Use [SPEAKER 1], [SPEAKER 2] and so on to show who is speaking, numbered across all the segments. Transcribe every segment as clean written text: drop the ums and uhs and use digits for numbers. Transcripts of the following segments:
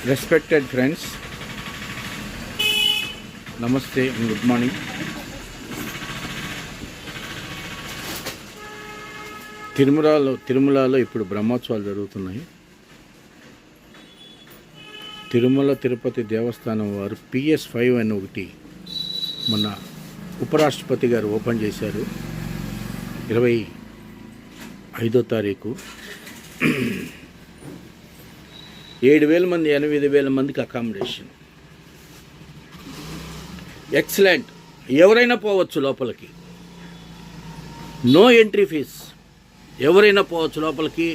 [SPEAKER 1] Respected friends, Namaste and good morning. తిరుమలలో ఇప్పుడు బ్రహ్మోత్సవాలు జరుగుతున్నాయి. తిరుమల తిరుపతి దేవస్థానం వారు PS5 అని ఒకటి మొన్న ఉపరాష్ట్రపతి గారు ఓపెన్ చేశారు. 25వ తారీఖు 7,000 మంది 8,000 మందికి అకామిడేషన్. ఎక్సలెంట్. ఎవరైనా పోవచ్చు లోపలికి, నో ఎంట్రీ ఫీజ్. ఎవరైనా పోవచ్చు లోపలికి,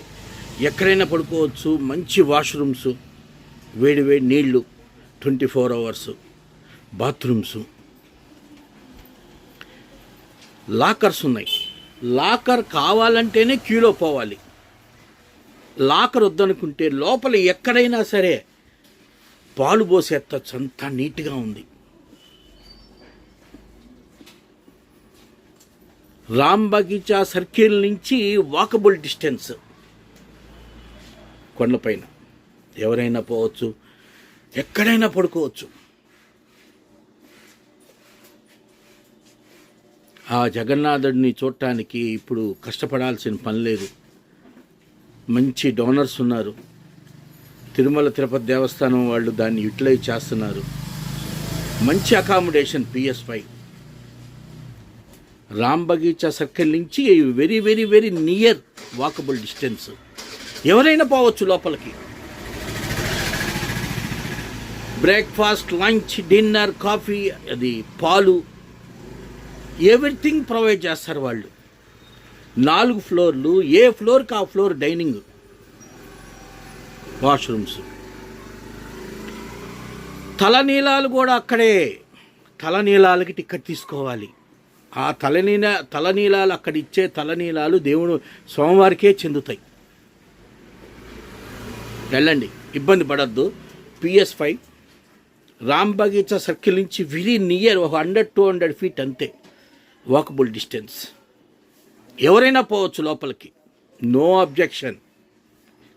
[SPEAKER 1] ఎక్కడైనా పడుకోవచ్చు. మంచి వాష్రూమ్స్, వేడి నీళ్ళు, 24 hours బాత్రూమ్స్, లాకర్స్ ఉన్నాయి. లాకర్ కావాలంటేనే క్యూలో పోవాలి. లాకర్ వద్దనుకుంటే లోపల ఎక్కడైనా సరే పాలు పోసేత్తచ్చు. అంతా నీట్గా ఉంది. రామ్ బగీచా సర్కిల్ నుంచి వాకబుల్ డిస్టెన్స్. కొండపైన ఎవరైనా పోవచ్చు, ఎక్కడైనా పడుకోవచ్చు. ఆ జగన్నాథుడిని చూడటానికి ఇప్పుడు కష్టపడాల్సిన పని లేదు. మంచి డోనర్స్ ఉన్నారు. తిరుమల తిరుపతి దేవస్థానం వాళ్ళు దాన్ని యూటిలైజ్ చేస్తున్నారు. మంచి accommodation. PS5 Ram Bagicha circle నుంచి very very very near walkable distance. ఎవరైనా పోవచ్చు లోపలికి. బ్రేక్ఫాస్ట్, లంచ్, డిన్నర్, కాఫీ, అది పాలు, ఎవ్రీథింగ్ ప్రొవైడ్ చేస్తారు వాళ్ళు. 4 ఫ్లోర్లు, ఏ ఫ్లోర్కి ఆ ఫ్లోర్ డైనింగ్, వాష్రూమ్స్. తలనీలాలు కూడా అక్కడే. తలనీలాలకి టికెట్ తీసుకోవాలి. ఆ తలనీలాలు అక్కడ ఇచ్చే తలనీలాలు దేవుడు స్వామివారికే చెందుతాయి. వెళ్ళండి, ఇబ్బంది పడద్దు. PS5 రామ్ బగీచా సర్కిల్ నుంచి వెరీ నియర్, 100-200 feet అంతే వాకబుల్ డిస్టెన్స్. ఎవరైనా పోవచ్చు లోపలికి, నో అబ్జెక్షన్.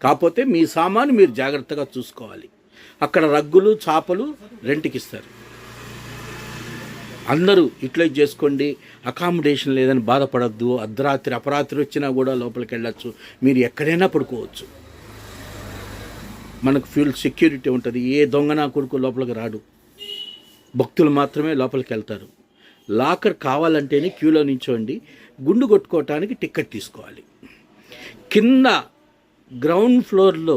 [SPEAKER 1] కాకపోతే మీ సామాను మీరు జాగ్రత్తగా చూసుకోవాలి. అక్కడ రగ్గులు, చాపలు రెంట్కి ఇస్తారు. అందరూ యూటిలైజ్ చేసుకోండి. అకామిడేషన్ లేదని బాధపడద్దు. అర్ధరాత్రి అపరాత్రి వచ్చినా కూడా లోపలికి వెళ్ళచ్చు. మీరు ఎక్కడైనా పడుకోవచ్చు. మనకు ఫుల్ సెక్యూరిటీ ఉంటుంది. ఏ దొంగనా కొడుకు లోపలికి రాడు. భక్తులు మాత్రమే లోపలికి వెళ్తారు. లాకర్ కావాలంటేనే క్యూలో నించోండి. గుండు కొట్టుకోవటానికి టికెట్ తీసుకోవాలి. కింద గ్రౌండ్ ఫ్లోర్లో